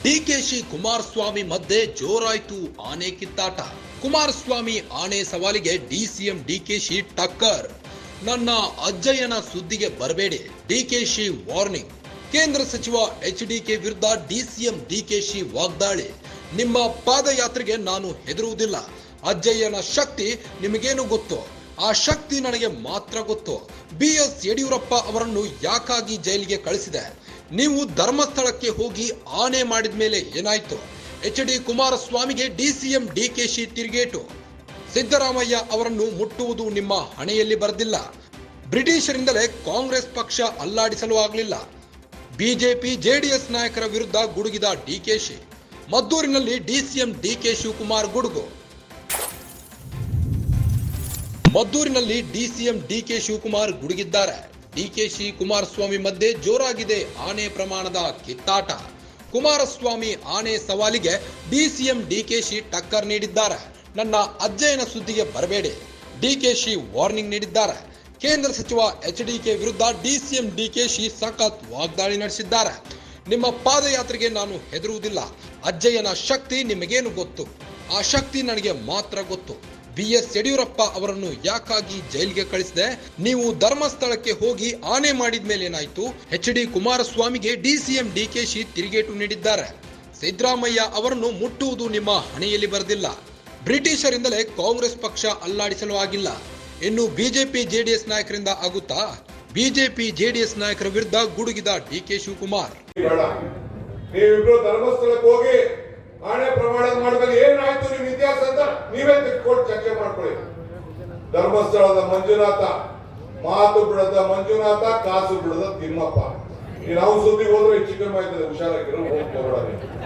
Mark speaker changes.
Speaker 1: ಡಿಕೆಶಿ ಕುಮಾರಸ್ವಾಮಿ ಮಧ್ಯೆ ಜೋರಾಯ್ತು ಆನೆ ಕಿತ್ತಾಟ. ಕುಮಾರಸ್ವಾಮಿ ಆನೆ ಸವಾಲಿಗೆ ಡಿಸಿಎಂ ಡಿಕೆಶಿ ಟಕ್ಕರ್. ನನ್ನ ಅಜ್ಜಯ್ಯನ ಸುದ್ದಿಗೆ ಬರಬೇಡಿ, ಡಿಕೆಶಿ ವಾರ್ನಿಂಗ್. ಕೇಂದ್ರ ಸಚಿವ ಎಚ್ಡಿಕೆ ವಿರುದ್ಧ ಡಿಸಿಎಂ ಡಿಕೆಶಿ ವಾಗ್ದಾಳಿ. ನಿಮ್ಮ ಪಾದಯಾತ್ರೆಗೆ ನಾನು ಹೆದರುವುದಿಲ್ಲ. ಅಜ್ಜಯ್ಯನ ಶಕ್ತಿ ನಿಮಗೇನು ಗೊತ್ತು? ಆ ಶಕ್ತಿ ನನಗೆ ಮಾತ್ರ ಗೊತ್ತು. ಬಿಎಸ್ ಯಡಿಯೂರಪ್ಪ ಅವರನ್ನು ಯಾಕಾಗಿ ಜೈಲಿಗೆ ಕಳಿಸಿದೆ? ನೀವು ಧರ್ಮಸ್ಥಳಕ್ಕೆ ಹೋಗಿ ಆನೆ ಮಾಡಿದ ಮೇಲೆ ಏನಾಯ್ತು? ಎಚ್ಡಿ ಕುಮಾರಸ್ವಾಮಿಗೆ ಡಿಸಿಎಂ ಡಿಕೆಶಿ ತಿರುಗೇಟು. ಸಿದ್ದರಾಮಯ್ಯ ಅವರನ್ನು ಮುಟ್ಟುವುದು ನಿಮ್ಮ ಹಣೆಯಲ್ಲಿ ಬರೆದಿಲ್ಲ. ಬ್ರಿಟಿಷರಿಂದಲೇ ಕಾಂಗ್ರೆಸ್ ಪಕ್ಷ ಅಲ್ಲಾಡಿಸಲು ಆಗಲಿಲ್ಲ. ಬಿಜೆಪಿ ಜೆಡಿಎಸ್ ನಾಯಕರ ವಿರುದ್ಧ ಗುಡುಗಿದ ಡಿಕೆಶಿ. ಮದ್ದೂರಿನಲ್ಲಿ ಡಿಸಿಎಂ ಡಿಕೆ ಶಿವಕುಮಾರ್ ಗುಡುಗು. ಮದ್ದೂರಿನಲ್ಲಿ ಡಿಸಿಎಂ ಡಿಕೆ ಶಿವಕುಮಾರ್ ಗುಡುಗಿದ್ದಾರೆ. ಡಿಕೆಶಿ ಕುಮಾರಸ್ವಾಮಿ ಮಧ್ಯೆ ಜೋರಾಗಿದೆ ಆನೆ ಪ್ರಮಾಣದ ಕಿತ್ತಾಟ. ಕುಮಾರಸ್ವಾಮಿ ಆನೆ ಸವಾಲಿಗೆ ಡಿಸಿಎಂ ಡಿಕೆಶಿ ಟಕ್ಕರ್ ನೀಡಿದ್ದಾರೆ. ನನ್ನ ಅಜ್ಜಯ್ಯನ ಸುದ್ದಿಗೆ ಬರಬೇಡಿ, ಡಿಕೆಶಿ ವಾರ್ನಿಂಗ್ ನೀಡಿದ್ದಾರೆ. ಕೇಂದ್ರ ಸಚಿವ ಎಚ್ಡಿಕೆ ವಿರುದ್ಧ ಡಿಸಿಎಂ ಡಿಕೆಶಿ ಸಖತ್ ವಾಗ್ದಾಳಿ ನಡೆಸಿದ್ದಾರೆ. ನಿಮ್ಮ ಪಾದಯಾತ್ರೆಗೆ ನಾನು ಹೆದರುವುದಿಲ್ಲ. ಅಜ್ಜಯ್ಯನ ಶಕ್ತಿ ನಿಮಗೇನು ಗೊತ್ತು? ಆ ಶಕ್ತಿ ನನಗೆ ಮಾತ್ರ ಗೊತ್ತು. ಬಿಎಸ್ ಯಡಿಯೂರಪ್ಪ ಅವರನ್ನು ಯಾಕಾಗಿ ಜೈಲಿಗೆ ಕಳಿಸಿದೆ? ನೀವು ಧರ್ಮಸ್ಥಳಕ್ಕೆ ಹೋಗಿ ಆನೆ ಮಾಡಿದ ಮೇಲೆ ಏನಾಯ್ತು? ಎಚ್ಡಿ ಕುಮಾರಸ್ವಾಮಿಗೆ ಡಿಸಿಎಂ ಡಿಕೆಶಿ ತಿರುಗೇಟು ನೀಡಿದ್ದಾರೆ. ಸಿದ್ದರಾಮಯ್ಯ ಅವರನ್ನು ಮುಟ್ಟುವುದು ನಿಮ್ಮ ಹಣೆಯಲ್ಲಿ ಬರೆದಿಲ್ಲ. ಬ್ರಿಟಿಷರಿಂದಲೇ ಕಾಂಗ್ರೆಸ್ ಪಕ್ಷ ಅಲ್ಲಾಡಿಸಲು ಆಗಿಲ್ಲ. ಇನ್ನು ಬಿಜೆಪಿ ಜೆಡಿಎಸ್ ನಾಯಕರಿಂದ ಆಗುತ್ತಾ? ಬಿಜೆಪಿ ಜೆಡಿಎಸ್ ನಾಯಕರ ವಿರುದ್ಧ ಗುಡುಗಿದ ಡಿಕೆ ಶಿವಕುಮಾರ್.
Speaker 2: ನೀವಿಬ್ರು ಧರ್ಮಸ್ಥಳಕ್ಕೆ ಹೋಗಿ ಆಣೆ ಪ್ರಮಾಣ ಮಾಡಿದಾಗ ಏನಾಯ್ತು ನಿಮ್ ಇತಿಹಾಸ ಅಂತ ನೀವೇ ತಿಳ್ಕೊಂಡು ಚರ್ಚೆ ಮಾಡ್ಕೊಳ್ಳಿ. ಧರ್ಮಸ್ಥಳದ ಮಂಜುನಾಥ, ಮಾತು ಬಿಡದ ಮಂಜುನಾಥ, ಕಾಸು ಬಿಡದ ತಿಮ್ಮಪ್ಪ. ನೀನು ಅವ್ನ ಸುದ್ದಿಗೆ ಹೋದ್ರೆ ಹೆಚ್ಚು ಕಮ್ಮಿ ಆಯ್ತದೆ. ಹುಷಾರಾಗಿರೋ ಹೋಗ್ಬೇಡ.